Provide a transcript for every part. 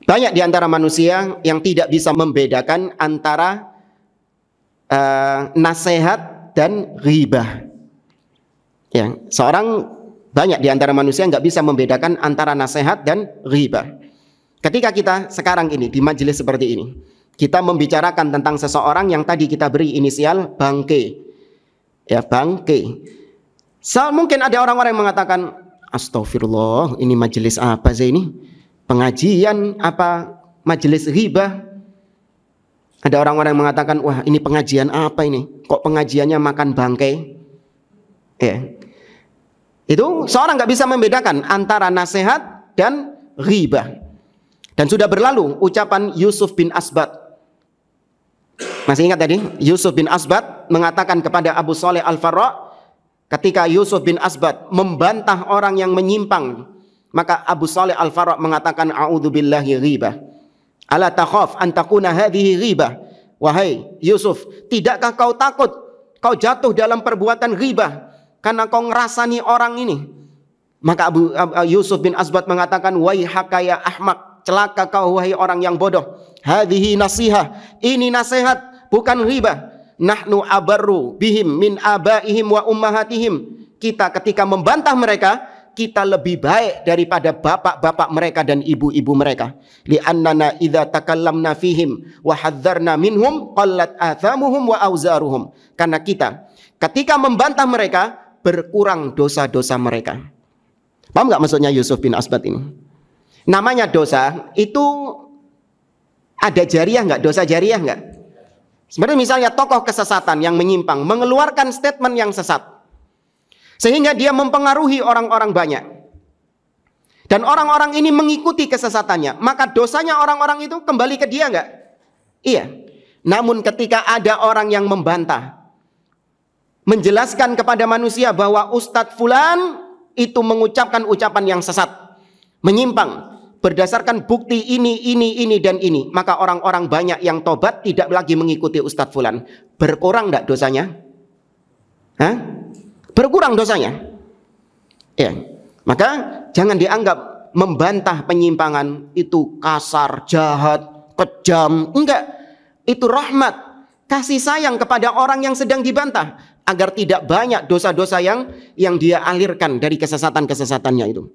Banyak di antara manusia yang tidak bisa membedakan antara nasihat dan ghibah. Ya, banyak di antara manusia nggak bisa membedakan antara nasihat dan ghibah. Ketika kita sekarang ini di majelis seperti ini, kita membicarakan tentang seseorang yang tadi kita beri inisial Bangke. Ya, Bangke. Mungkin ada orang-orang yang mengatakan, astagfirullah, ini majelis apa sih ini? Pengajian apa majelis ghibah? Ada orang-orang yang mengatakan, wah ini pengajian apa ini? Kok pengajiannya makan bangkai? Ya. Itu seorang nggak bisa membedakan antara nasihat dan ghibah. Dan sudah berlalu ucapan Yusuf bin Asbat. Masih ingat tadi? Yusuf bin Asbat mengatakan kepada Abu Saleh Al-Farra, ketika Yusuf bin Asbat membantah orang yang menyimpang, maka Abu Saleh Al-Farra mengatakan, a'udzubillahi ghibah. Ala takhaf an takuna hadhihi ghibah. Wahai Yusuf, tidakkah kau takut kau jatuh dalam perbuatan ghibah karena kau ngerasani orang ini? Maka Yusuf bin Asbat mengatakan, waihaka ya ahmak, celaka kau wahai orang yang bodoh. Hadhihi nasihah, ini nasihat bukan ghibah. Nahnu abarru bihim min abaihim wa ummahatihim. Kita ketika membantah mereka, kita lebih baik daripada bapak-bapak mereka dan ibu-ibu mereka. Li'annana idza takallamna fihim wa hadzarna minhum qallat athamuhum wa auzaruhum. Karena kita ketika membantah mereka, berkurang dosa-dosa mereka. Paham enggak maksudnya Yusuf bin Asbat ini? Namanya dosa itu ada jariah enggak? Dosa jariah enggak? Sebenarnya misalnya tokoh kesesatan yang menyimpang mengeluarkan statement yang sesat, sehingga dia mempengaruhi orang-orang banyak. Dan orang-orang ini mengikuti kesesatannya. Maka dosanya orang-orang itu kembali ke dia enggak? Iya. Namun ketika ada orang yang membantah, menjelaskan kepada manusia bahwa Ustadz Fulan itu mengucapkan ucapan yang sesat, menyimpang, berdasarkan bukti ini, dan ini. Maka orang-orang banyak yang tobat tidak lagi mengikuti Ustadz Fulan. Berkurang enggak dosanya? Hah? Berkurang dosanya. Ya. Maka jangan dianggap membantah penyimpangan itu kasar, jahat, kejam. Enggak. Itu rahmat, kasih sayang kepada orang yang sedang dibantah agar tidak banyak dosa-dosa yang dia alirkan dari kesesatan-kesesatannya itu.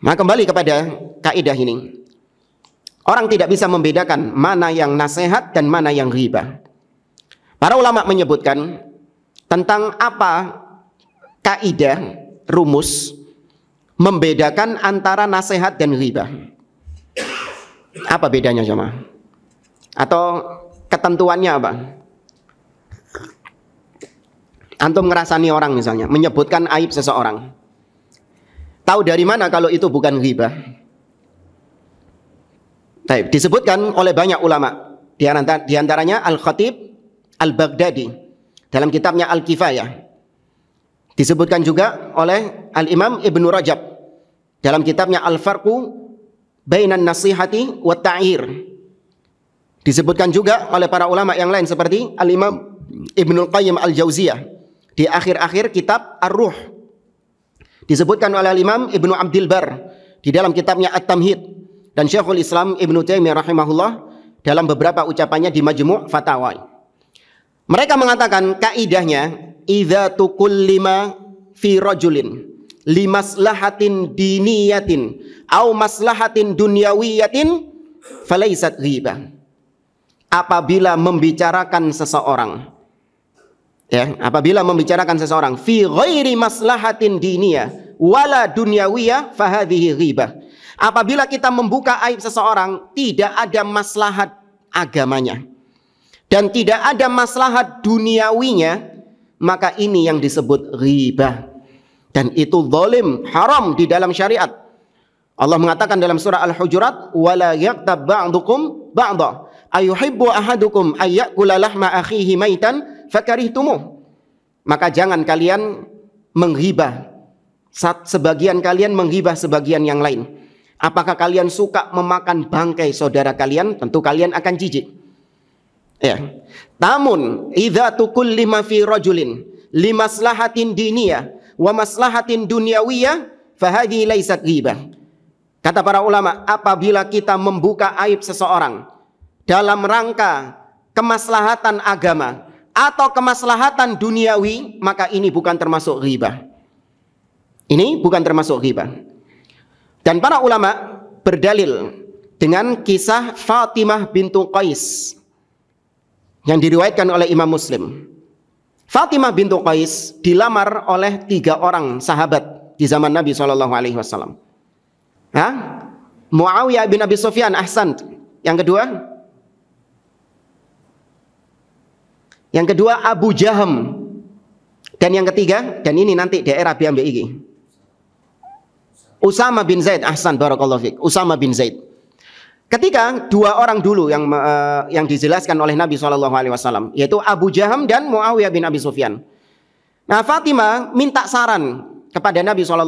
Nah, kembali kepada kaidah ini. Orang tidak bisa membedakan mana yang nasihat dan mana yang ghibah. Para ulama menyebutkan tentang apa kaidah rumus membedakan antara nasihat dan ghibah. Apa bedanya jemaah? Atau ketentuannya apa? Antum ngerasani orang misalnya, menyebutkan aib seseorang. Tahu dari mana kalau itu bukan ghibah? Baik, disebutkan oleh banyak ulama. Di antaranya Al-Khatib Al-Baghdadi dalam kitabnya Al-Kifayah. Disebutkan juga oleh Al-Imam Ibnu Rajab dalam kitabnya Al-Farqu Bainan Nasihati wa Ta'ir. Disebutkan juga oleh para ulama yang lain seperti Al-Imam Ibnu Qayyim Al-Jauziyah di akhir-akhir kitab Ar-Ruh. Disebutkan oleh Al-Imam Ibnu Abdil Bar di dalam kitabnya At-Tamhid, dan Syekhul Islam Ibnu Taimiyah rahimahullah dalam beberapa ucapannya di Majmu' Fatawa. Mereka mengatakan kaidahnya, idza tukullima fi rajulin limaslahatin diniyatin au maslahatin dunyawiyatin falaisat ghibah. Apabila membicarakan seseorang, ya, apabila membicarakan seseorang fi ghairi maslahatin diniyah wala dunyawiyah fahadhihi ghibah. Apabila kita membuka aib seseorang tidak ada maslahat agamanya dan tidak ada maslahat duniawinya, maka ini yang disebut ghibah. Dan itu zalim, haram di dalam syariat. Allah mengatakan dalam surah Al-Hujurat, wala yaghtab ba'dukum ba'dha ayuhibbu ahadukum ayyakula lahma akhihi maitan fakarihtumuh. Maka jangan kalian menghibah, sebagian kalian menghibah sebagian yang lain. Apakah kalian suka memakan bangkai saudara kalian? Tentu kalian akan jijik. Ya. Namun idza tukullima fi rajulin limaslahatin diniyah wa maslahatin dunyawiyah fahadhi laysat ghibah. Kata para ulama, apabila kita membuka aib seseorang dalam rangka kemaslahatan agama atau kemaslahatan duniawi, maka ini bukan termasuk ghibah. Ini bukan termasuk ghibah. Dan para ulama berdalil dengan kisah Fatimah bintu Qais yang diriwayatkan oleh Imam Muslim. Fatimah bintu Qais dilamar oleh 3 orang sahabat di zaman Nabi SAW. Muawiyah bin Abi Sufyan, ahsan. Yang kedua Abu Jaham. Dan yang ketiga, dan ini nanti daerah BMBI, Usama bin Zaid, ahsan, barakallahu fiik. Usama bin Zaid. Ketika 2 orang dulu yang dijelaskan oleh Nabi SAW, yaitu Abu Jaham dan Muawiyah bin Abi Sufyan. Nah, Fatimah minta saran kepada Nabi SAW.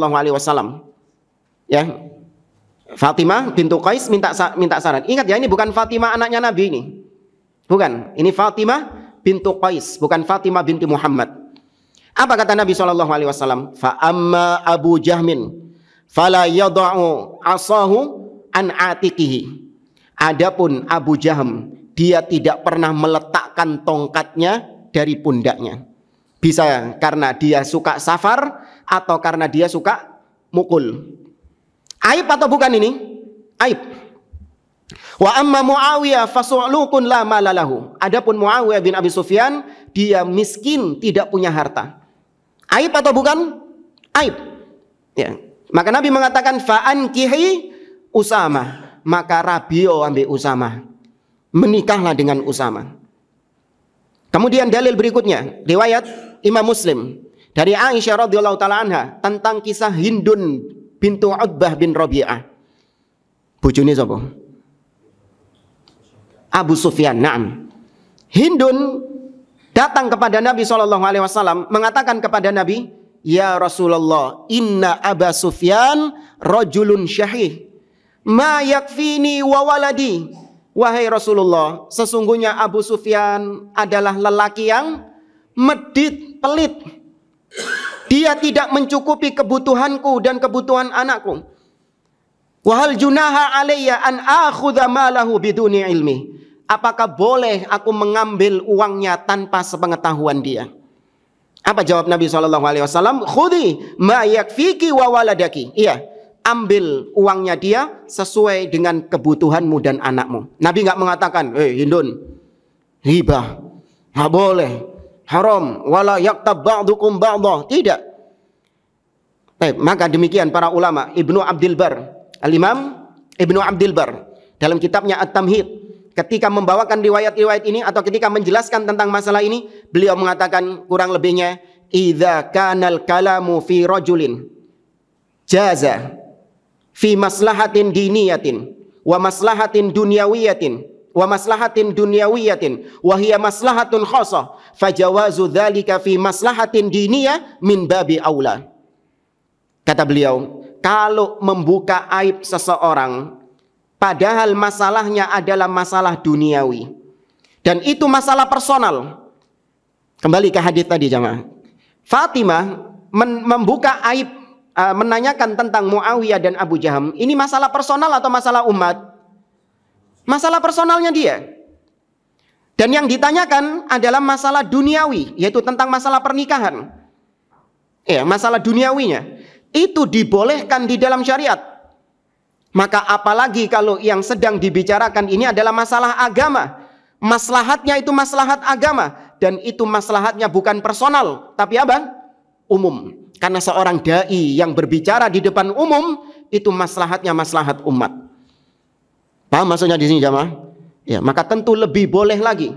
Ya, Fatimah bintu Qais minta saran. Ingat ya, ini bukan Fatimah anaknya Nabi ini. Bukan, ini Fatimah bintu Qais, bukan Fatimah binti Muhammad. Apa kata Nabi SAW? Fa amma Abu Jahmin fala yada'u asahu an atiqihi. Adapun Abu Jaham, dia tidak pernah meletakkan tongkatnya dari pundaknya. Bisa karena dia suka safar atau karena dia suka mukul. Aib atau bukan ini? Aib. Wa amma Muawiyah fasu'lukun la malalahu. Adapun Muawiyah bin Abi Sufyan, dia miskin, tidak punya harta. Aib atau bukan? Aib. Ya. Maka Nabi mengatakan fa'ankihi Usama. Maka Rabio ambil Usama. Menikahlah dengan Usama. Kemudian dalil berikutnya, riwayat Imam Muslim dari Aisyah radhiyallahu taala anha tentang kisah Hindun bintu Utbah bin Rabi'ah. Bojone sapa? Abu Sufyan. Naam. Hindun datang kepada Nabi SAW, mengatakan kepada Nabi, ya Rasulullah, inna Aba Sufyan rajulun syahih, ma yakfini wa waladi. Wahai Rasulullah, sesungguhnya Abu Sufyan adalah lelaki yang medit, pelit. Dia tidak mencukupi kebutuhanku dan kebutuhan anakku. Wahal junaha alayya an akhudha malahu biduni ilmi. Apakah boleh aku mengambil uangnya tanpa sepengetahuan dia? Apa jawab Nabi SAW? Khudhi ma yakfiki wa waladaki. Iya, ambil uangnya dia sesuai dengan kebutuhanmu dan anakmu. Nabi nggak mengatakan, Hindun, hibah, nggak boleh, haram, wala yaktab ba'dukum ba'dah. Tidak. Maka demikian para ulama. Ibnu Abdul Bar, Al-Imam Ibnu Abdul Bar, dalam kitabnya At-Tamhid, ketika membawakan riwayat-riwayat ini atau ketika menjelaskan tentang masalah ini, beliau mengatakan kurang lebihnya, idza kanal kalamu fi rajulin jaza fi maslahatin diniyatin wa maslahatin dunyawiyatin wa hiya maslahatun khasah fajawazu dzalika fi maslahatin diniyah min babi aula. Kata beliau, kalau membuka aib seseorang padahal masalahnya adalah masalah duniawi dan itu masalah personal. Kembali ke hadis tadi jamaah. Fatimah membuka aib, menanyakan tentang Muawiyah dan Abu Jaham. Ini masalah personal atau masalah umat? Masalah personalnya dia. Dan yang ditanyakan adalah masalah duniawi, yaitu tentang masalah pernikahan. Ya, masalah duniawinya. Itu dibolehkan di dalam syariat. Maka apalagi kalau yang sedang dibicarakan ini adalah masalah agama. Maslahatnya itu maslahat agama. Dan itu maslahatnya bukan personal, tapi apa? Umum. Karena seorang da'i yang berbicara di depan umum, itu maslahatnya maslahat umat. Paham maksudnya di sini jamaah? Ya, maka tentu lebih boleh lagi